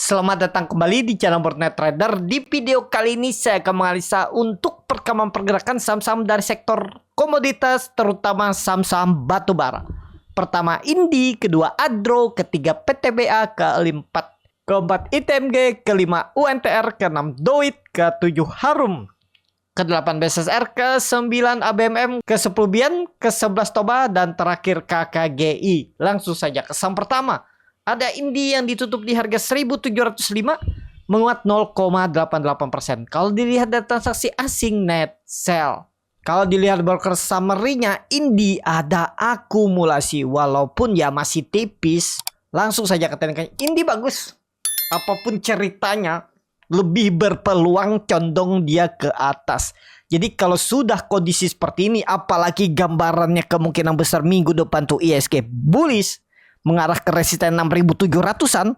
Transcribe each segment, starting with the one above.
Selamat datang kembali di channel Boardnet Trader. Di video kali ini saya akan menganalisa untuk perkembangan pergerakan saham-saham dari sektor komoditas, terutama saham-saham batubara. Pertama Indi, kedua Adro, ketiga PTBA, keempat ITMG, kelima UNTR, keenam Doit, ketujuh Harum, ke-8 BSSR, ke-9 ABMM, ke-10 Bian, ke-11 Toba, dan terakhir KKGI. Langsung saja ke saham pertama. Ada Indi yang ditutup di harga 1.705, menguat 0,88%. Kalau dilihat dari transaksi asing net sell. Kalau dilihat broker summary-nya, Indi ada akumulasi walaupun ya masih tipis. Langsung saja katakan Indi bagus. Apapun ceritanya, lebih berpeluang condong dia ke atas. Jadi kalau sudah kondisi seperti ini, apalagi gambarannya kemungkinan besar minggu depan tuh ISG bullish mengarah ke resisten 6.700-an,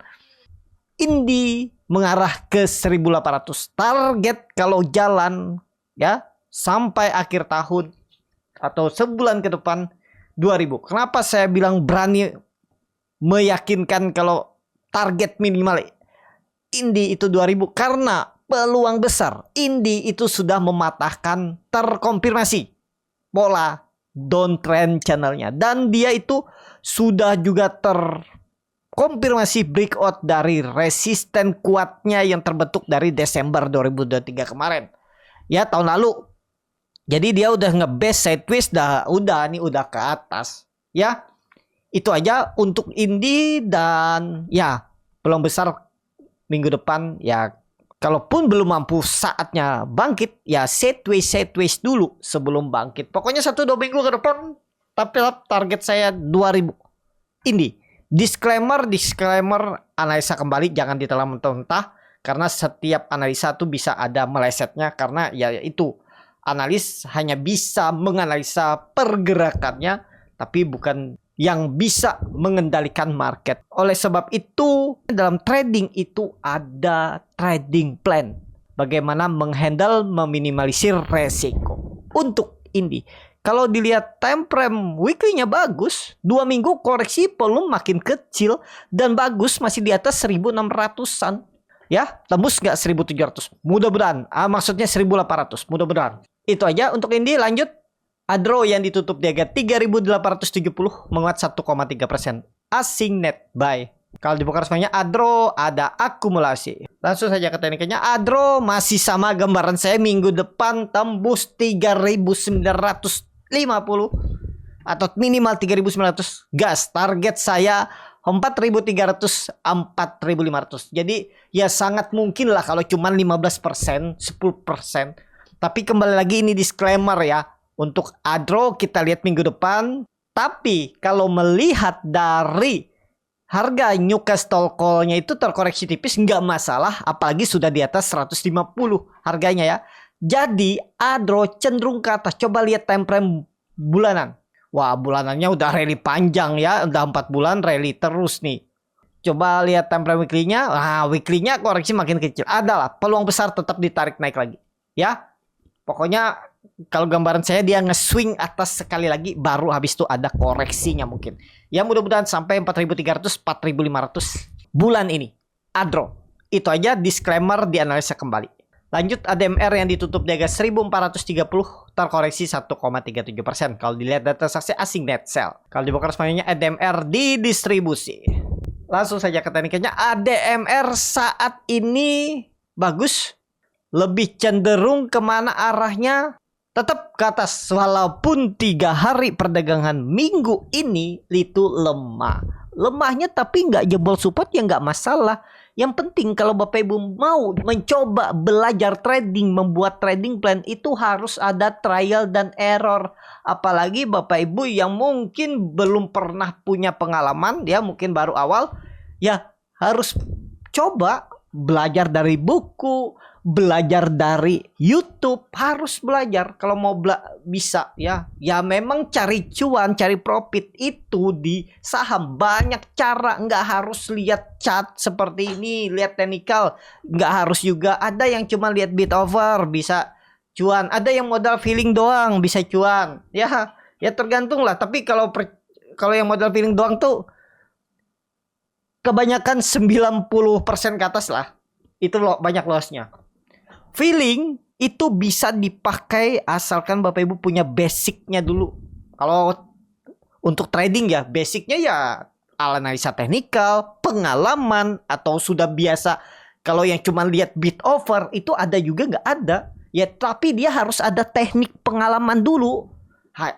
Indi mengarah ke 1.800. Target kalau jalan ya sampai akhir tahun atau sebulan ke depan 2.000. Kenapa saya bilang berani meyakinkan kalau target minimal Indi itu 2.000? Karena peluang besar Indi itu sudah mematahkan, terkonfirmasi pola downtrend channelnya, dan dia itu sudah juga terkonfirmasi breakout dari resisten kuatnya yang terbentuk dari Desember 2023 kemarin ya, tahun lalu. Jadi dia udah nge-base sideways, udah ke atas ya. Itu aja untuk Indi, dan ya peluang besar minggu depan ya. Kalaupun belum mampu saatnya bangkit ya sideways dulu sebelum bangkit. Pokoknya 1-2 minggu ke depan, tapi target saya 2.000 Indi. Disclaimer analisa kembali, jangan ditelan mentah-mentah, karena setiap analisa tuh bisa ada melesetnya, karena ya itu analis hanya bisa menganalisa pergerakannya tapi bukan yang bisa mengendalikan market. Oleh sebab itu, dalam trading itu ada trading plan. Bagaimana menghandle, meminimalisir resiko. Untuk Indi, kalau dilihat time frame weekly-nya bagus, 2 minggu koreksi volume makin kecil dan bagus, masih di atas 1.600-an. Ya, tembus nggak 1.700? Mudah-mudahan. Maksudnya 1.800. Mudah-mudahan. Itu aja untuk Indi. Lanjut. Adro yang ditutup di harga 3.870, menguat 1,3%. Asing net buy. Kalau dibuka resminya Adro ada akumulasi. Langsung saja ke tekniknya. Adro masih sama gambaran saya, minggu depan tembus 3.950 atau minimal 3.900. Gas. Target saya 4.300, 4.500. Jadi ya sangat mungkin lah kalau cuma 15%, 10%. Tapi kembali lagi ini disclaimer ya. Untuk Adro kita lihat minggu depan. Tapi kalau melihat dari harga Newcastle call-nya itu terkoreksi tipis, nggak masalah. Apalagi sudah di atas 150 harganya ya. Jadi Adro cenderung ke atas. Coba lihat time frame bulanan. Wah, bulanannya udah rally panjang ya. Udah 4 bulan rally terus nih. Coba lihat time frame weekly-nya. Nah, weekly-nya koreksi makin kecil. Adalah peluang besar tetap ditarik naik lagi. Ya. Pokoknya kalau gambaran saya dia nge-swing atas sekali lagi, baru habis itu ada koreksinya mungkin. Ya mudah-mudahan sampai 4.300, 4.500 bulan ini. Adro. Itu aja disclaimer, dianalisa kembali. Lanjut ADMR yang ditutup di harga 1.430, terkoreksi 1,37%. Kalau dilihat data transaksi asing net sell. Kalau dibuka resminya ADMR didistribusi. Langsung saja ke tekniknya. ADMR saat ini bagus. Lebih cenderung kemana arahnya? Tetap ke atas, walaupun 3 hari perdagangan minggu ini itu lemah. Lemahnya tapi nggak jebol support ya nggak masalah. Yang penting kalau Bapak Ibu mau mencoba belajar trading, membuat trading plan, itu harus ada trial dan error. Apalagi Bapak Ibu yang mungkin belum pernah punya pengalaman, ya mungkin baru awal, ya harus coba belajar dari buku, belajar dari YouTube, harus belajar kalau mau bisa ya. Ya memang cari cuan, cari profit itu di saham banyak cara, nggak harus lihat chart seperti ini, lihat technical, nggak harus juga. Ada yang cuma lihat bid over bisa cuan, ada yang modal feeling doang bisa cuan. Ya tergantung lah. Tapi kalau yang modal feeling doang tuh kebanyakan 90% ke atas lah. Itu banyak lossnya. Feeling itu bisa dipakai asalkan Bapak Ibu punya basicnya dulu. Kalau untuk trading ya, basicnya ya analisa teknikal, pengalaman, atau sudah biasa. Kalau yang cuma lihat bid over itu ada juga nggak ada. Ya tapi dia harus ada teknik pengalaman dulu.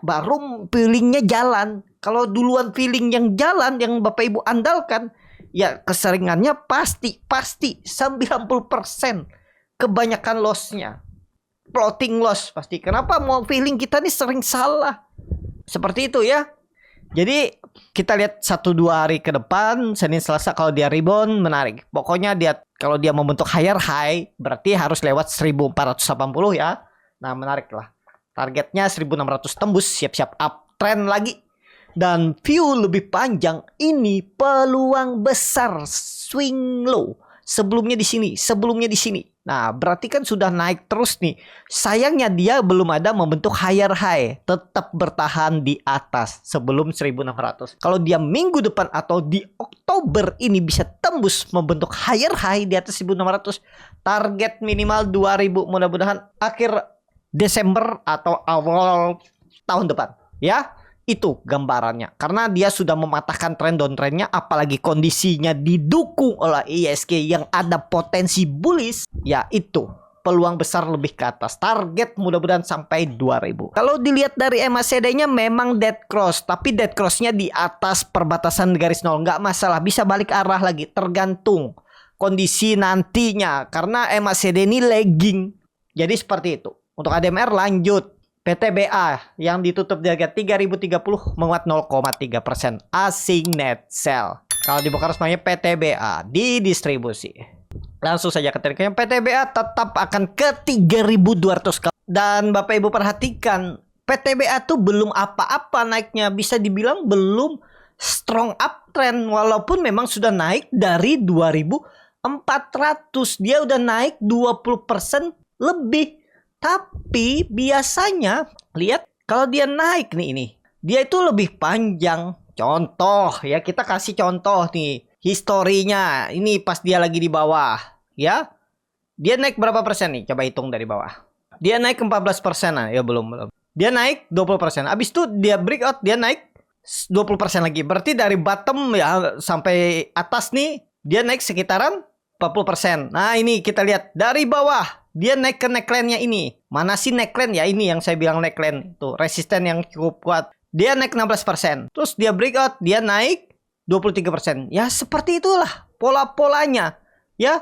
Baru feelingnya jalan. Kalau duluan feeling yang jalan yang Bapak Ibu andalkan, ya keseringannya pasti 90% kebanyakan lossnya. Floating loss pasti. Kenapa mau feeling kita nih sering salah? Seperti itu ya. Jadi kita lihat 1-2 hari ke depan, Senin Selasa kalau dia rebound menarik. Pokoknya dia kalau dia membentuk higher high berarti harus lewat 1480 ya. Nah, menarik lah. Targetnya 1600 tembus, siap-siap uptrend lagi. Dan view lebih panjang ini peluang besar swing low. Sebelumnya di sini, sebelumnya di sini. Nah, berarti kan sudah naik terus nih. Sayangnya dia belum ada membentuk higher high. Tetap bertahan di atas sebelum 1600. Kalau dia minggu depan atau di Oktober ini bisa tembus membentuk higher high di atas 1600. Target minimal 2000. Mudah-mudahan akhir Desember atau awal tahun depan. Ya. Itu gambarannya. Karena dia sudah mematahkan tren downtrendnya, apalagi kondisinya didukung oleh ISG yang ada potensi bullish, ya itu peluang besar lebih ke atas. Target mudah-mudahan sampai 2000. Kalau dilihat dari MACD-nya memang dead cross, tapi dead cross-nya di atas perbatasan garis nol. Nggak masalah, bisa balik arah lagi, tergantung kondisi nantinya. Karena MACD ini lagging. Jadi seperti itu. Untuk ADMR lanjut. PTBA yang ditutup di harga 3030 menguat 0,3%. Asing net sell. Kalau dibongkar semuanya PTBA di distribusi. Langsung saja ke tekniknya. PTBA tetap akan ke 3200. Dan Bapak Ibu perhatikan, PTBA tuh belum apa-apa naiknya. Bisa dibilang belum strong uptrend. Walaupun memang sudah naik dari 2400. Dia udah naik 20% lebih. Tapi biasanya lihat kalau dia naik nih ini, dia itu lebih panjang. Contoh ya, kita kasih contoh nih historinya. Ini pas dia lagi di bawah ya. Dia naik berapa persen nih? Coba hitung dari bawah. Dia naik 14%. Ya belum. Dia naik 20%. Abis itu dia breakout, dia naik 20% lagi. Berarti dari bottom ya sampai atas nih dia naik sekitaran 40%. Nah, ini kita lihat dari bawah. Dia naik ke neckline-nya ini. Mana sih neckline? Ya ini yang saya bilang neckline. Tuh, resisten yang cukup kuat. Dia naik 16%. Terus dia breakout, dia naik 23%. Ya seperti itulah pola-polanya. Ya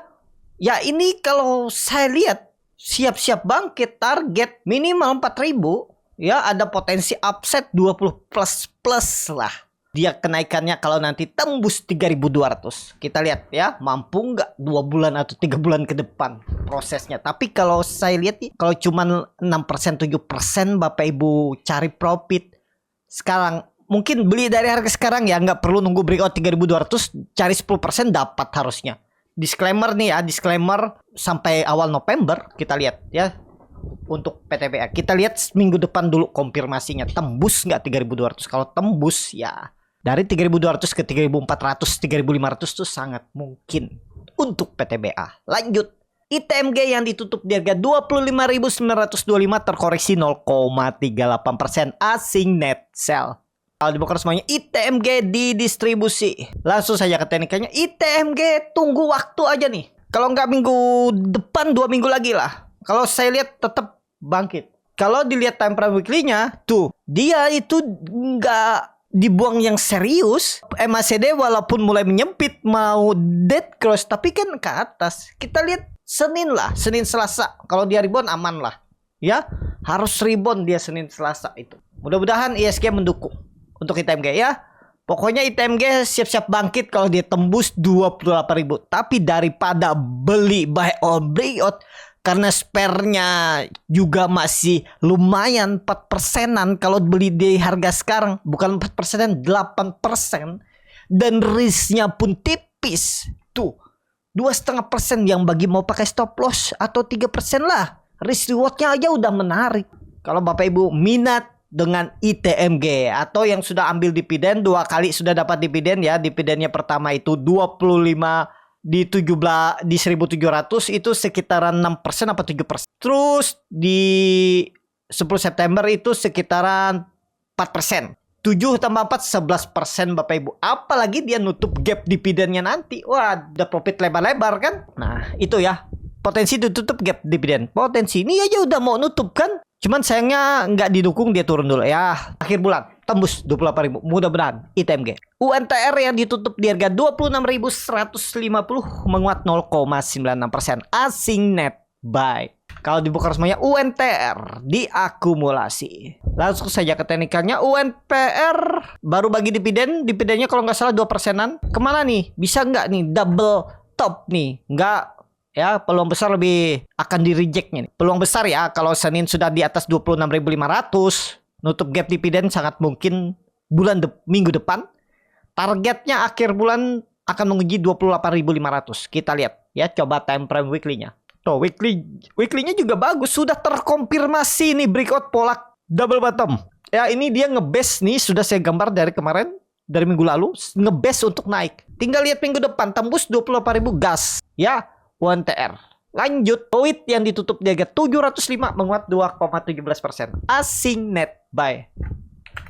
ini kalau saya lihat siap-siap bangkit, target minimal 4000. Ya ada potensi upset 20 plus lah. Dia kenaikannya kalau nanti tembus 3200. Kita lihat ya, mampu nggak 2 bulan atau 3 bulan ke depan prosesnya. Tapi kalau saya lihat nih, kalau cuma 6% 7% Bapak Ibu cari profit sekarang, mungkin beli dari harga sekarang ya, nggak perlu nunggu breakout 3200, cari 10% dapat harusnya. Disclaimer nih ya, disclaimer sampai awal November kita lihat ya. Untuk PTBA kita lihat minggu depan dulu konfirmasinya tembus nggak 3200. Kalau tembus ya dari 3200 ke 3400, 3500 itu sangat mungkin untuk PTBA. Lanjut. ITMG yang ditutup di harga 25.925 terkoreksi 0,38%. Asing net sell. Kalau dibongkar semuanya ITMG di distribusi. Langsung saja ke teknikanya. ITMG tunggu waktu aja nih. Kalau nggak minggu depan 2 minggu lagi lah. Kalau saya lihat tetap bangkit. Kalau dilihat time frame weekly-nya, tuh dia itu nggak dibuang yang serius. MACD walaupun mulai menyempit mau dead cross, tapi kan ke atas. Kita lihat Senin lah, Senin Selasa. Kalau dia rebound aman lah. Ya, harus rebound dia Senin Selasa itu. Mudah-mudahan ISG mendukung untuk ITMG ya. Pokoknya ITMG siap-siap bangkit kalau dia tembus 28.000. Tapi daripada beli buy on breakout, karena spare-nya juga masih lumayan 4%-an kalau beli di harga sekarang. Bukan 4%, 8%. Dan risk-nya pun tipis. Tuh, 2,5% yang bagi mau pakai stop loss atau 3% lah. Risk reward-nya aja udah menarik. Kalau Bapak Ibu minat dengan ITMG atau yang sudah ambil dividen 2 kali sudah dapat dividen ya. Dividennya pertama itu 25 di 17 di 1.700 itu sekitaran 6% apa 7%. Terus di 10 September itu sekitaran 4%. 7 tambah 4 11% Bapak Ibu. Apalagi dia nutup gap dividennya nanti. Wah, ada profit lebar-lebar kan? Nah, itu ya. Potensi ditutup gap dividen. Potensi ini aja udah mau nutup kan? Cuman sayangnya nggak didukung, dia turun dulu ya. Akhir bulan tembus 28.000. Mudah-mudahan ITMG. UNTR yang ditutup di harga 26.150 menguat 0,96%. Asing net buy. Kalau dibuka resminya UNTR diakumulasi. Langsung saja ke teknikalnya. UNPR baru bagi dividen. Dividennya kalau nggak salah 2%-an. Kemana nih? Bisa nggak nih double top nih? Nggak. Ya, peluang besar lebih akan di rejectnya nih. Peluang besar ya kalau Senin sudah di atas 26.500. Nutup gap dividen sangat mungkin minggu depan. Targetnya akhir bulan akan menguji 28.500. Kita lihat ya, coba time frame weekly-nya. Tuh, weekly-nya juga bagus. Sudah terkonfirmasi nih breakout pola double bottom. Ya, ini dia ngebase nih. Sudah saya gambar dari kemarin. Dari minggu lalu. Ngebase untuk naik. Tinggal lihat minggu depan. Tembus 28.000 gas. Ya, UNTR. Lanjut. Doit yang ditutup di harga 705 menguat 2,17%. Asing net buy.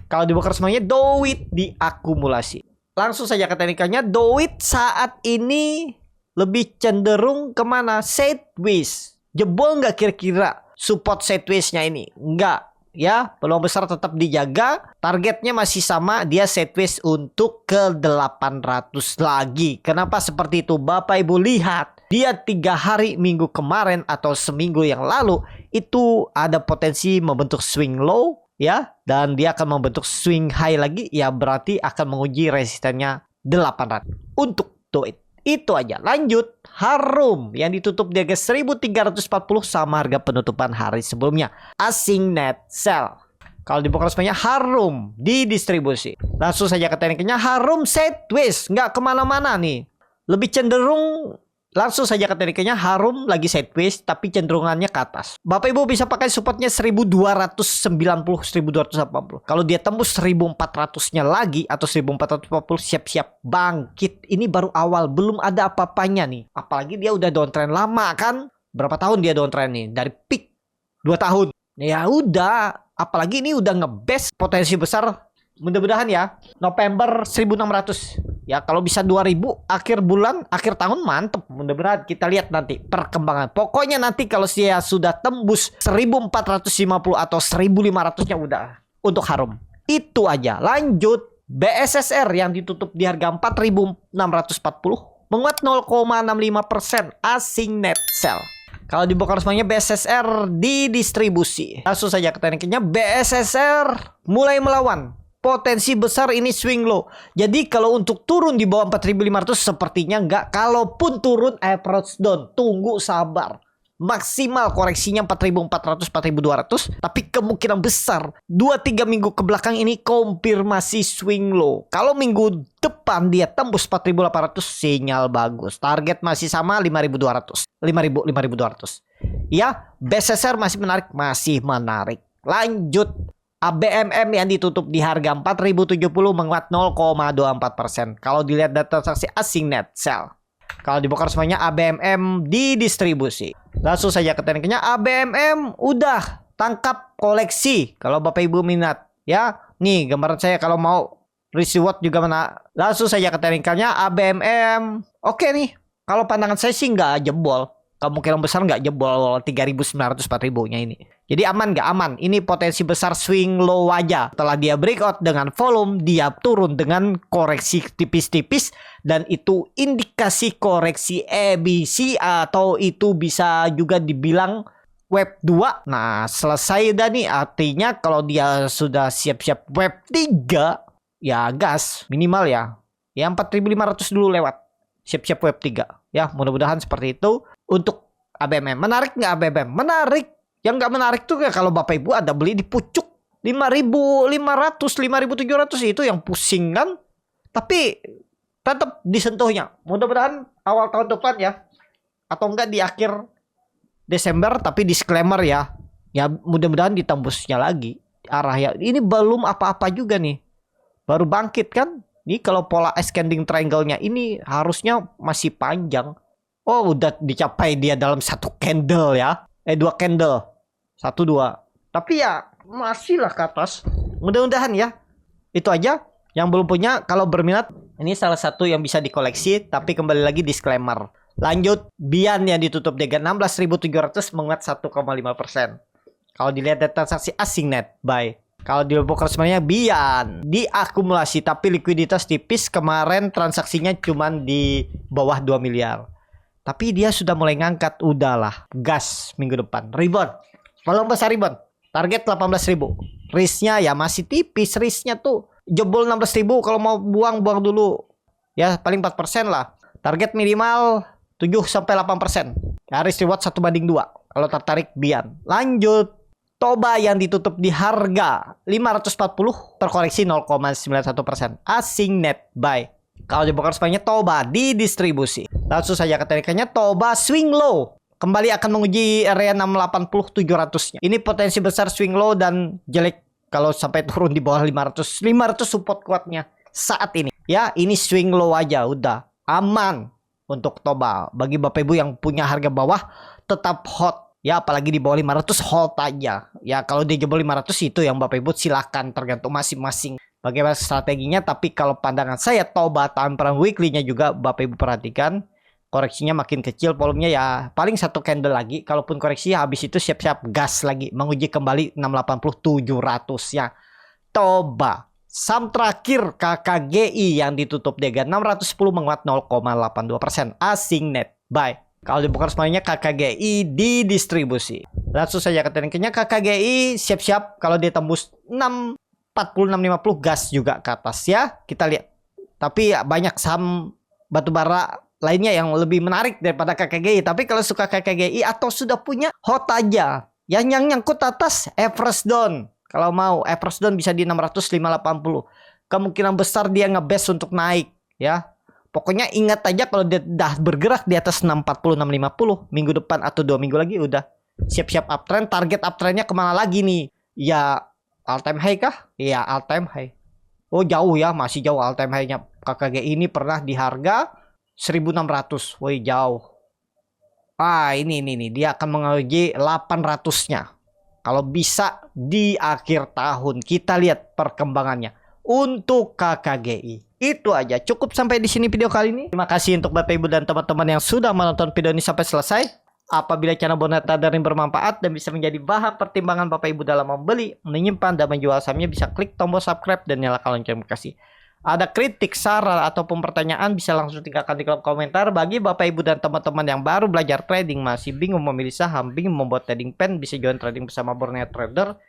Kalau dibuka semuanya, Doit diakumulasi. Langsung saja ke teknikalnya. Doit saat ini lebih cenderung kemana? Sideways. Jebol nggak kira-kira support sideways-nya ini? Nggak. Ya, peluang besar tetap dijaga. Targetnya masih sama. Dia sideways untuk ke 800 lagi. Kenapa seperti itu? Bapak Ibu lihat. Dia 3 hari minggu kemarin atau seminggu yang lalu. Itu ada potensi membentuk swing low. Ya, dan dia akan membentuk swing high lagi. Ya, berarti akan menguji resistennya 800. Untuk Doit. Itu aja. Lanjut. Harum yang ditutup di harga 1.340 sama harga penutupan hari sebelumnya. Asing net sell. Kalau dibuka resminya, Harum didistribusi. Langsung saja ke tekniknya. Harum sideways. Nggak kemana-mana nih. Lebih cenderung. Langsung saja ke tekniknya. Harum lagi sideways tapi cenderungannya ke atas. Bapak Ibu bisa pakai supportnya 1290, 1280. Kalau dia tembus 1400-nya lagi atau 1440, siap-siap bangkit. Ini baru awal, belum ada apa-apanya nih. Apalagi dia udah downtrend lama kan? Berapa tahun dia downtrend nih? Dari peak 2 tahun. Ya udah, apalagi ini udah ngebest potensi besar. Mudah-mudahan ya November 1600. Ya kalau bisa 2000 akhir bulan, akhir tahun mantep. Mudah-mudahan kita lihat nanti perkembangan. Pokoknya nanti kalau saya sudah tembus 1450 atau 1500-nya udah untuk Harum. Itu aja. Lanjut. BSSR yang ditutup di harga 4640 menguat 0,65%. Asing net sell. Kalau dibuka resminya BSSR didistribusi. Langsung saja ke tekniknya. BSSR mulai melawan. Potensi besar ini swing low. Jadi kalau untuk turun di bawah 4.500 sepertinya enggak. Kalaupun turun approach down. Tunggu sabar. Maksimal koreksinya 4.400, 4.200. Tapi kemungkinan besar 2-3 minggu ke belakang ini konfirmasi swing low. Kalau minggu depan dia tembus 4.800, sinyal bagus. Target masih sama 5.200. 5.200. Ya, BSSR masih menarik. Masih menarik. Lanjut. ABMM yang ditutup di harga 4.070 menguat 0,24%. Kalau dilihat data transaksi asing net sell. Kalau dibuka semuanya ABMM didistribusi. Langsung saja ke tekniknya. ABMM udah tangkap koleksi. Kalau Bapak Ibu minat ya. Nih gambaran saya kalau mau reward juga mana. Langsung saja ke teknikalnya ABMM. Oke nih. Kalau pandangan saya sih nggak jebol. Kemungkinan besar nggak jebol 3.900 4.000-nya ini. Jadi aman nggak aman? Ini potensi besar swing low aja. Setelah dia breakout dengan volume, dia turun dengan koreksi tipis-tipis. Dan itu indikasi koreksi ABC atau itu bisa juga dibilang wave 2. Nah selesai dah nih. Artinya kalau dia sudah siap-siap wave 3, ya gas minimal ya. Ya 4.500 dulu lewat. Siap-siap wave 3. Ya mudah-mudahan seperti itu. Untuk ABMM. Menarik nggak ABMM? Menarik. Yang nggak menarik tuh ya kalau Bapak Ibu ada beli di pucuk 5.500, 5.700 itu yang pusing kan. Tapi tetap disentuhnya. Mudah-mudahan awal tahun depan ya. Atau enggak di akhir Desember. Tapi disclaimer ya. Ya mudah-mudahan ditembusnya lagi. arah ya. Ini belum apa-apa juga nih. Baru bangkit kan? Ini kalau pola ascending triangle-nya ini harusnya masih panjang. Oh, udah dicapai dia dalam satu candle ya. Dua candle. 1 2. Tapi ya masih lah ke atas. Mudah-mudahan ya. Itu aja. Yang belum punya kalau berminat, ini salah satu yang bisa dikoleksi. Tapi kembali lagi disclaimer. Lanjut, Bian yang ditutup dengan 16.700 menguat 1,5%. Kalau dilihat dari transaksi asing net buy. Kalau di poker sebenarnya Bian diakumulasi tapi likuiditas tipis. Kemarin transaksinya cuma di bawah 2 miliar. Tapi dia sudah mulai ngangkat, udahlah. Gas minggu depan. Rebound. Peluang besar rebound. Target 18.000. Risknya ya masih tipis. Risknya tuh jebol 16.000. Kalau mau buang dulu. Ya paling 4% lah. Target minimal 7-8%. Risk reward 1/2. Kalau tertarik Bian. Lanjut. Toba yang ditutup di harga 540 terkoreksi 0,91%. Asing net buy. Kalau di broker semuanya Toba didistribusi. Langsung saja ketarikannya Toba swing low. Kembali akan menguji area 680-700-nya. Ini potensi besar swing low dan jelek kalau sampai turun di bawah 500. 500 support kuatnya saat ini. Ya, ini swing low aja udah aman untuk Toba. Bagi Bapak Ibu yang punya harga bawah tetap hot. Ya apalagi di bawah 500 hold aja. Ya kalau di jebol 500 itu yang Bapak Ibu silahkan, tergantung masing-masing bagaimana strateginya. Tapi kalau pandangan saya Toba time frame weekly-nya juga Bapak Ibu perhatikan. Koreksinya makin kecil, volumenya ya paling satu candle lagi. Kalaupun koreksi habis itu siap-siap gas lagi. Menguji kembali 680-700 ya. Toba. Saham terakhir KKGI yang ditutup dengan 610 menguat 0,82%. Asing net buy. Kalau di broker semuanya KKGI didistribusi. Langsung saja ke tekniknya KKGI siap-siap kalau dia tembus 640 650 gas juga ke atas ya. Kita lihat. Tapi ya, banyak saham batubara lainnya yang lebih menarik daripada KKGI. Tapi kalau suka KKGI atau sudah punya hot aja. Yang nyangkut atas Everest Down. Kalau mau Everest Down bisa di 600-580. Kemungkinan besar dia ngebest untuk naik ya. Pokoknya ingat aja kalau dia dah bergerak di atas 640 650 minggu depan atau 2 minggu lagi udah siap-siap uptrend. Target uptrendnya kemana lagi nih? Ya all time high kah? Ya all time high. Oh jauh ya, masih jauh all time high-nya. KKG ini pernah di harga 1600. Woi jauh. Ini dia akan menguji 800-nya. Kalau bisa di akhir tahun kita lihat perkembangannya untuk KKGI. Itu aja, cukup sampai di sini video kali ini. Terima kasih untuk Bapak Ibu dan teman-teman yang sudah menonton video ini sampai selesai. Apabila channel Borneo Trader ini bermanfaat dan bisa menjadi bahan pertimbangan Bapak Ibu dalam membeli, menyimpan dan menjual sahamnya, bisa klik tombol subscribe dan nyalakan lonceng notifikasi. Ada kritik, saran ataupun pertanyaan bisa langsung tinggalkan di kolom komentar. Bagi Bapak Ibu dan teman-teman yang baru belajar trading, masih bingung memilih saham, bingung membuat trading plan, bisa join trading bersama Borneo Trader.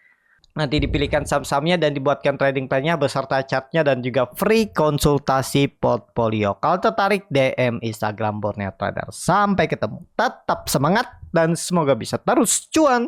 Nanti dipilihkan saham-sahamnya dan dibuatkan trading plan-nya beserta chartnya dan juga free konsultasi portfolio. Kalau tertarik DM Instagram Borneo Trader. Sampai ketemu. Tetap semangat dan semoga bisa terus cuan.